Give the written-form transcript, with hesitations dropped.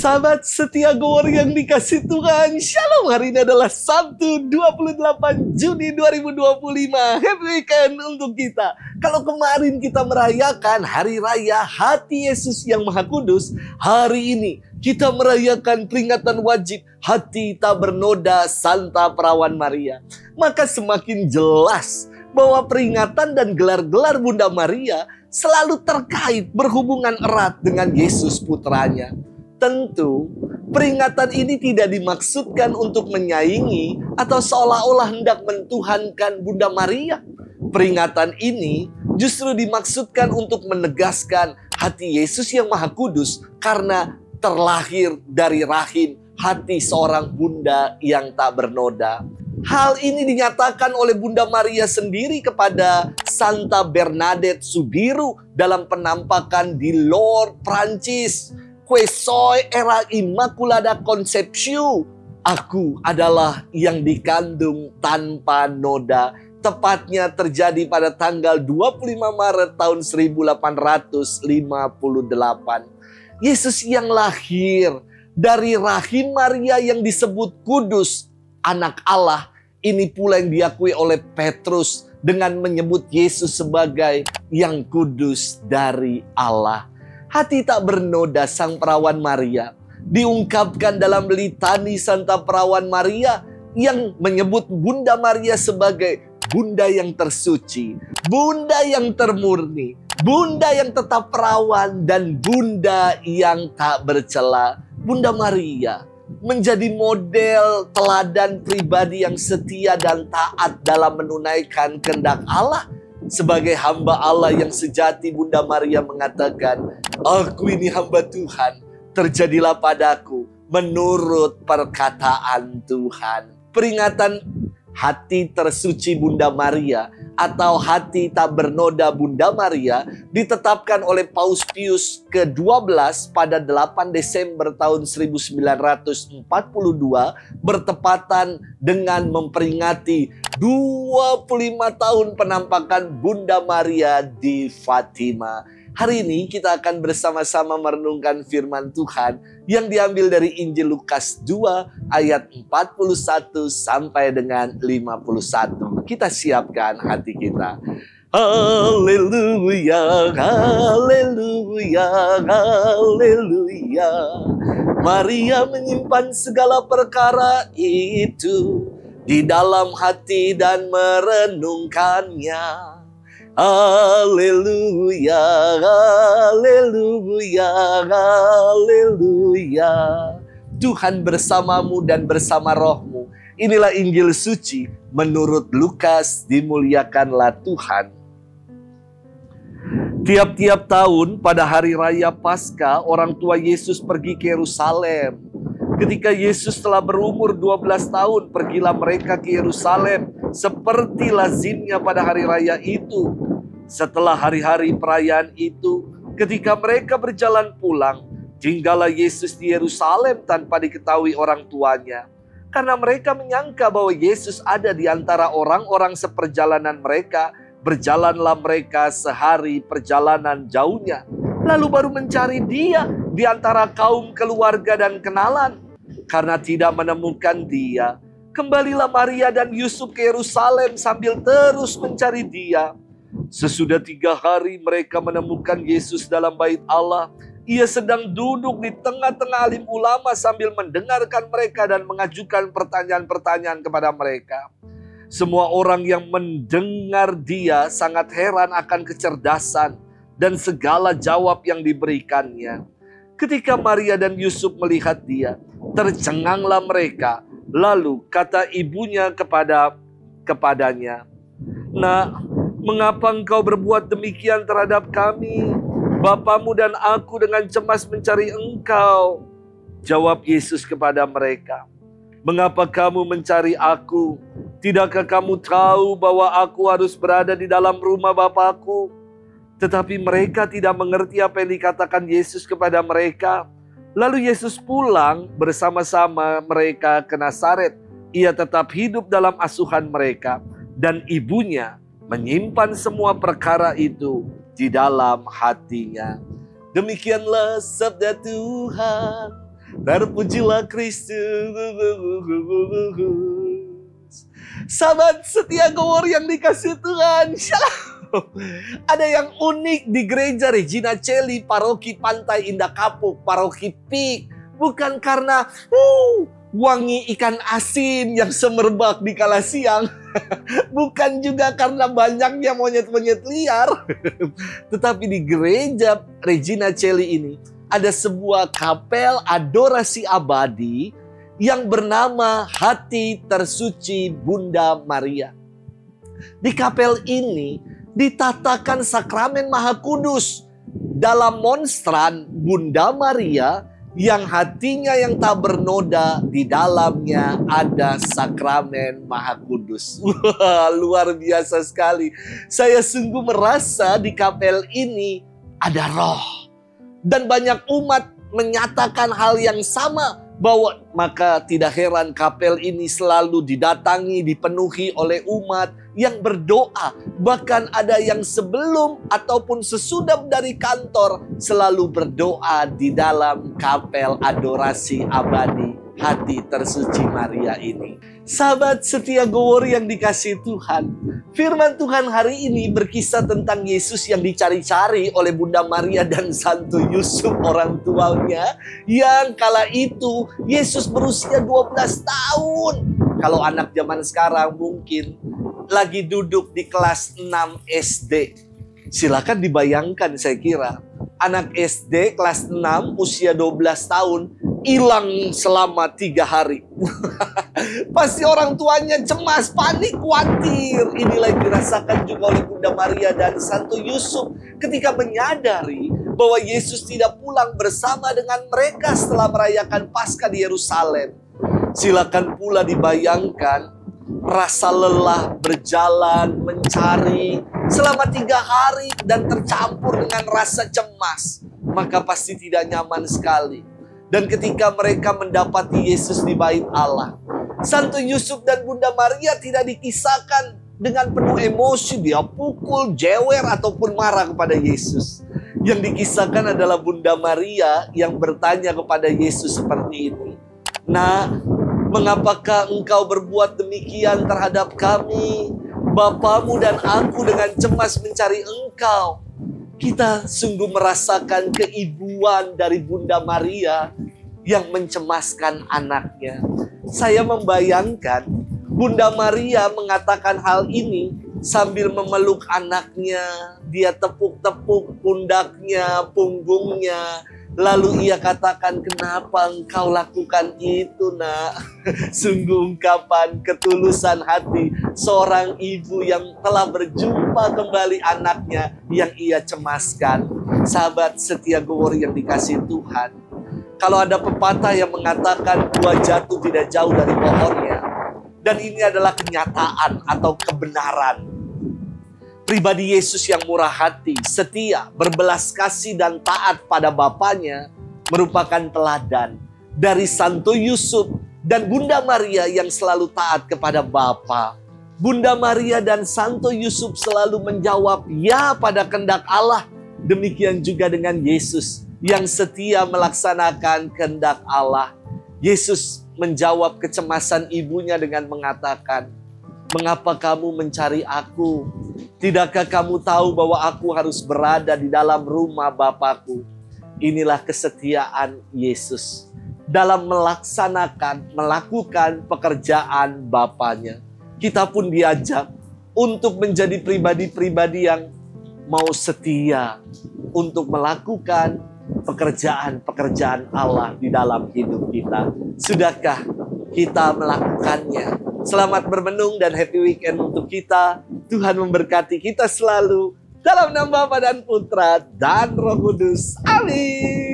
Sahabat setia Gowor yang dikasih Tuhan, Shalom. Hari ini adalah Sabtu 28 Juni 2025. Happy weekend untuk kita. Kalau kemarin kita merayakan Hari Raya Hati Yesus yang Maha Kudus, hari ini kita merayakan peringatan wajib Hati Tak Bernoda Santa Perawan Maria. Maka semakin jelas bahwa peringatan dan gelar-gelar Bunda Maria selalu terkait berhubungan erat dengan Yesus putranya. Tentu, peringatan ini tidak dimaksudkan untuk menyaingi atau seolah-olah hendak mentuhankan Bunda Maria. Peringatan ini justru dimaksudkan untuk menegaskan hati Yesus yang Maha Kudus karena terlahir dari rahim hati seorang bunda yang tak bernoda. Hal ini dinyatakan oleh Bunda Maria sendiri kepada Santa Bernadette Soubirous dalam penampakan di Lourdes, Prancis. Que soy era Immaculada Conception. Aku adalah yang dikandung tanpa noda. Tepatnya terjadi pada tanggal 25 Maret tahun 1858. Yesus yang lahir dari rahim Maria yang disebut kudus, anak Allah, ini pula yang diakui oleh Petrus dengan menyebut Yesus sebagai yang kudus dari Allah. Hati tak bernoda Sang Perawan Maria diungkapkan dalam litani Santa Perawan Maria yang menyebut Bunda Maria sebagai Bunda yang tersuci, Bunda yang termurni, Bunda yang tetap perawan, dan Bunda yang tak bercela. Bunda Maria menjadi model teladan pribadi yang setia dan taat dalam menunaikan kehendak Allah. Sebagai hamba Allah yang sejati, Bunda Maria mengatakan, "Aku ini hamba Tuhan, terjadilah padaku menurut perkataan Tuhan." Peringatan hati tersuci Bunda Maria atau hati tak bernoda Bunda Maria ditetapkan oleh Paus Pius ke-12 pada 8 Desember tahun 1942 bertepatan dengan memperingati 25 tahun penampakan Bunda Maria di Fatima. Hari ini kita akan bersama-sama merenungkan firman Tuhan yang diambil dari Injil Lukas 2 ayat 41 sampai dengan 51. Kita siapkan hati kita. Haleluya, haleluya, haleluya. Maria menyimpan segala perkara itu di dalam hati dan merenungkannya. Haleluya, haleluya, haleluya. Tuhan bersamamu dan bersama rohmu. Inilah Injil suci menurut Lukas. Dimuliakanlah Tuhan. Tiap-tiap tahun pada hari raya Paskah, orang tua Yesus pergi ke Yerusalem. Ketika Yesus telah berumur 12 tahun, pergilah mereka ke Yerusalem seperti lazimnya pada hari raya itu. Setelah hari-hari perayaan itu, ketika mereka berjalan pulang, tinggallah Yesus di Yerusalem tanpa diketahui orang tuanya. Karena mereka menyangka bahwa Yesus ada di antara orang-orang seperjalanan mereka, berjalanlah mereka sehari perjalanan jauhnya. Lalu baru mencari dia di antara kaum keluarga dan kenalan. Karena tidak menemukan dia, kembalilah Maria dan Yusuf ke Yerusalem sambil terus mencari dia. Sesudah 3 hari mereka menemukan Yesus dalam bait Allah. Ia sedang duduk di tengah-tengah alim ulama sambil mendengarkan mereka dan mengajukan pertanyaan-pertanyaan kepada mereka. Semua orang yang mendengar dia sangat heran akan kecerdasan dan segala jawab yang diberikannya. Ketika Maria dan Yusuf melihat dia, tercenganglah mereka. Lalu kata ibunya kepadanya, "Nak, mengapa engkau berbuat demikian terhadap kami? Bapamu dan aku dengan cemas mencari engkau." Jawab Yesus kepada mereka, "Mengapa kamu mencari aku? Tidakkah kamu tahu bahwa aku harus berada di dalam rumah Bapakku?" Tetapi mereka tidak mengerti apa yang dikatakan Yesus kepada mereka. Lalu Yesus pulang bersama-sama mereka ke Nazaret. Ia tetap hidup dalam asuhan mereka, dan ibunya menyimpan semua perkara itu di dalam hatinya. Demikianlah sabda Tuhan. Terpujilah Kristus. Sahabat setia Gowor yang dikasih Tuhan, Shalom. Ada yang unik di gereja Regina Coeli, paroki Pantai Indah Kapuk, paroki Pik. Bukan karena wangi ikan asin yang semerbak di kala siang. Bukan juga karena banyaknya monyet-monyet liar. Tetapi di gereja Regina Coeli ini ada sebuah kapel adorasi abadi yang bernama Hati Tersuci Bunda Maria. Di kapel ini ditatakan sakramen Maha Kudus dalam monstran Bunda Maria yang hatinya yang tak bernoda, di dalamnya ada sakramen Maha Kudus. Wah, luar biasa sekali. Saya sungguh merasa di kapel ini ada roh. Dan banyak umat menyatakan hal yang sama, bahwa maka tidak heran kapel ini selalu didatangi, dipenuhi oleh umat yang berdoa. Bahkan ada yang sebelum ataupun sesudah dari kantor selalu berdoa di dalam kapel adorasi abadi Hati Tersuci Maria ini. Sahabat setia Gowor yang dikasihi Tuhan, firman Tuhan hari ini berkisah tentang Yesus yang dicari-cari oleh Bunda Maria dan Santo Yusuf orang tuanya, yang kala itu Yesus berusia 12 tahun. Kalau anak zaman sekarang mungkin lagi duduk di kelas 6 SD. Silakan dibayangkan, saya kira anak SD kelas 6 usia 12 tahun hilang selama 3 hari. Pasti orang tuanya cemas, panik, khawatir. Inilah yang dirasakan juga oleh Bunda Maria dan Santo Yusuf ketika menyadari bahwa Yesus tidak pulang bersama dengan mereka setelah merayakan Paskah di Yerusalem. Silakan pula dibayangkan rasa lelah berjalan, mencari selama 3 hari dan tercampur dengan rasa cemas. Maka pasti tidak nyaman sekali. Dan ketika mereka mendapati Yesus di bait Allah, Santo Yusuf dan Bunda Maria tidak dikisahkan dengan penuh emosi, dia pukul, jewer, ataupun marah kepada Yesus. Yang dikisahkan adalah Bunda Maria yang bertanya kepada Yesus seperti ini. Nah, mengapakah engkau berbuat demikian terhadap kami? Bapamu dan aku dengan cemas mencari engkau. Kita sungguh merasakan keibuan dari Bunda Maria yang mencemaskan anaknya. Saya membayangkan Bunda Maria mengatakan hal ini sambil memeluk anaknya. Dia tepuk-tepuk pundaknya, punggungnya. Lalu ia katakan, kenapa engkau lakukan itu, nak? Sungguh ungkapan ketulusan hati seorang ibu yang telah berjumpa kembali anaknya yang ia cemaskan. Sahabat setia Gowor yang dikasihi Tuhan, kalau ada pepatah yang mengatakan buah jatuh tidak jauh dari pohonnya, dan ini adalah kenyataan atau kebenaran. Pribadi Yesus yang murah hati, setia, berbelas kasih dan taat pada Bapaknya merupakan teladan dari Santo Yusuf dan Bunda Maria yang selalu taat kepada Bapa. Bunda Maria dan Santo Yusuf selalu menjawab ya pada kehendak Allah. Demikian juga dengan Yesus yang setia melaksanakan kehendak Allah. Yesus menjawab kecemasan ibunya dengan mengatakan, mengapa kamu mencari aku? Tidakkah kamu tahu bahwa aku harus berada di dalam rumah Bapakku? Inilah kesetiaan Yesus dalam melakukan pekerjaan Bapaknya. Kita pun diajak untuk menjadi pribadi-pribadi yang mau setia untuk melakukan pekerjaan-pekerjaan Allah di dalam hidup kita. Sudahkah kita melakukannya? Selamat bermenung dan happy weekend untuk kita. Tuhan memberkati kita selalu. Dalam nama Bapa dan Putra dan Roh Kudus. Amin.